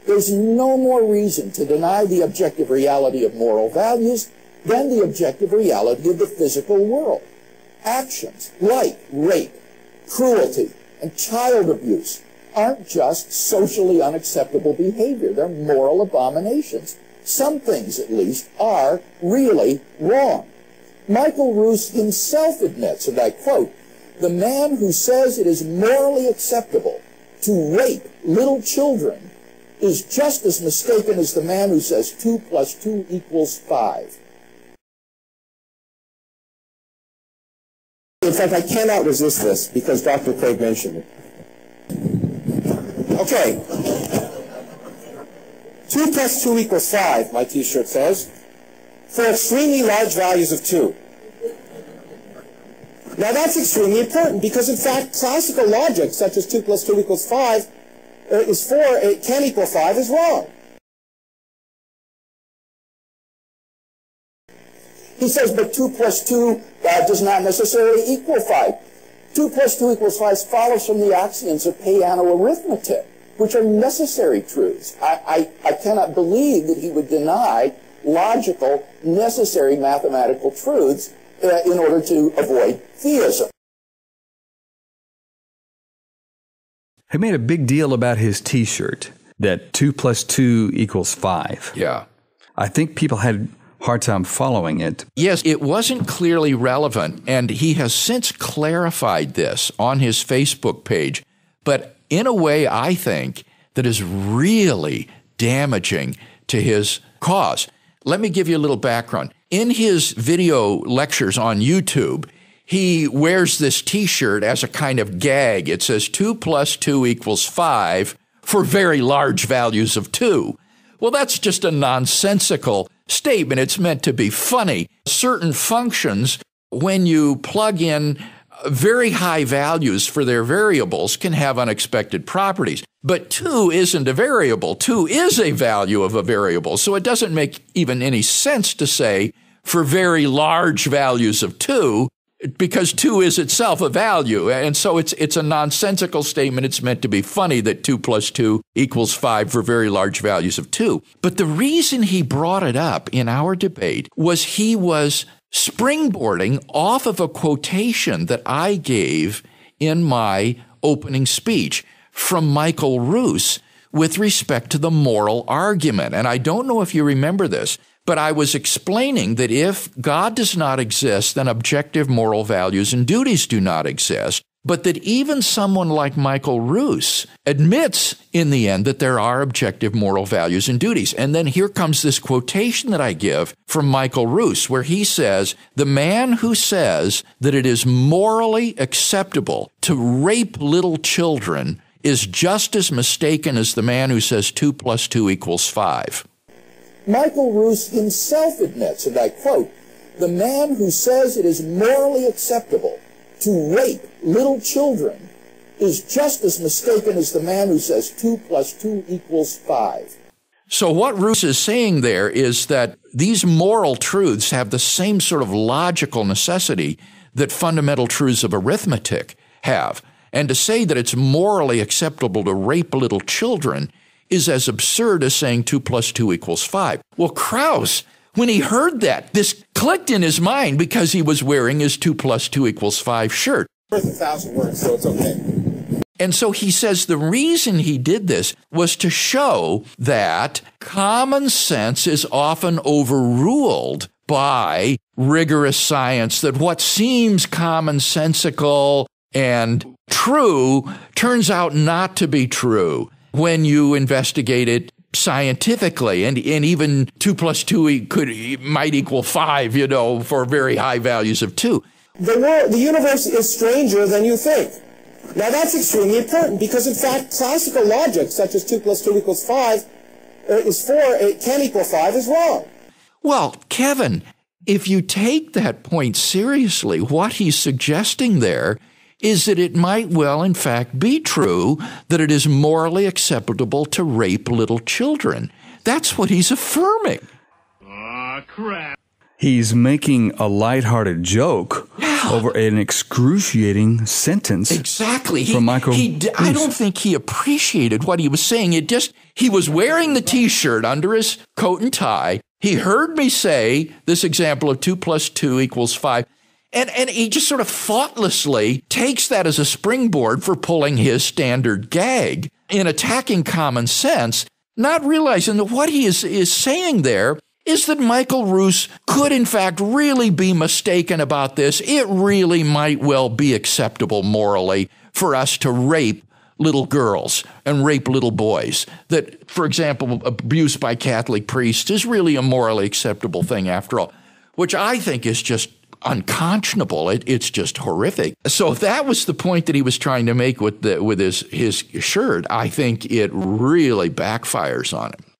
There's no more reason to deny the objective reality of moral values than the objective reality of the physical world. Actions like rape, cruelty, and child abuse aren't just socially unacceptable behavior. They're moral abominations. Some things, at least, are really wrong. Michael Ruse himself admits, and I quote, "The man who says it is morally acceptable to rape little children is just as mistaken as the man who says 2 + 2 = 5. In fact, I cannot resist this because Dr. Craig mentioned it. Okay. 2 + 2 = 5, my t-shirt says, for extremely large values of 2. Now that's extremely important because, in fact, classical logic, such as 2 + 2 = 5, is 4, it can equal 5, is wrong. He says, but 2 + 2 does not necessarily equal 5. 2 + 2 = 5 follows from the axioms of Peano arithmetic, which are necessary truths. I cannot believe that he would deny logical, necessary mathematical truths in order to avoid theism. He made a big deal about his T-shirt, that 2 + 2 = 5. Yeah. I think people had a hard time following it. Yes, it wasn't clearly relevant, and he has since clarified this on his Facebook page, but in a way, I think, that is really damaging to his cause. Let me give you a little background. In his video lectures on YouTube, he wears this T-shirt as a kind of gag. It says 2 + 2 = 5 for very large values of 2. Well, that's just a nonsensical statement. It's meant to be funny. Certain functions, when you plug in very high values for their variables, can have unexpected properties. But 2 isn't a variable. 2 is a value of a variable. So it doesn't make even any sense to say for very large values of 2, because 2 is itself a value. And so it's a nonsensical statement. It's meant to be funny that 2 + 2 = 5 for very large values of 2. But the reason he brought it up in our debate was he was springboarding off of a quotation that I gave in my opening speech from Michael Ruse with respect to the moral argument. And I don't know if you remember this, but I was explaining that if God does not exist, then objective moral values and duties do not exist, but that even someone like Michael Ruse admits in the end that there are objective moral values and duties. And then here comes this quotation that I give from Michael Ruse, where he says, "The man who says that it is morally acceptable to rape little children is just as mistaken as the man who says 2 + 2 = 5. Michael Ruse himself admits, and I quote, "The man who says it is morally acceptable to rape little children is just as mistaken as the man who says 2 + 2 = 5. So what Ruse is saying there is that these moral truths have the same sort of logical necessity that fundamental truths of arithmetic have. And to say that it's morally acceptable to rape little children is as absurd as saying 2 + 2 = 5. Well, Krauss, when he heard that, this clicked in his mind because he was wearing his 2 + 2 = 5 shirt. Worth 1,000 words, so it's okay. And so he says the reason he did this was to show that common sense is often overruled by rigorous science, that what seems commonsensical and true turns out not to be true when you investigate it scientifically, and even 2 + 2 might equal 5, for very high values of 2. The universe is stranger than you think. Now that's extremely important because, in fact, classical logic, such as 2 + 2 = 5, is 4, it can equal 5, is wrong. Well, Kevin, if you take that point seriously, what he's suggesting there is that it might well, in fact, be true that it is morally acceptable to rape little children. That's what he's affirming. Crap. He's making a lighthearted joke over an excruciating sentence. Exactly. From Michael Ruse. I don't think he appreciated what he was saying. He was wearing the T-shirt under his coat and tie. He heard me say this example of 2 + 2 = 5. And he just sort of thoughtlessly takes that as a springboard for pulling his standard gag in attacking common sense, not realizing that what he is saying there is that Michael Ruse could, in fact, really be mistaken about this. It really might well be acceptable morally for us to rape little girls and rape little boys. That, for example, abuse by Catholic priests is really a morally acceptable thing after all, which I think is just unconscionable. It's just horrific. So if that was the point that he was trying to make with his shirt, I think it really backfires on him.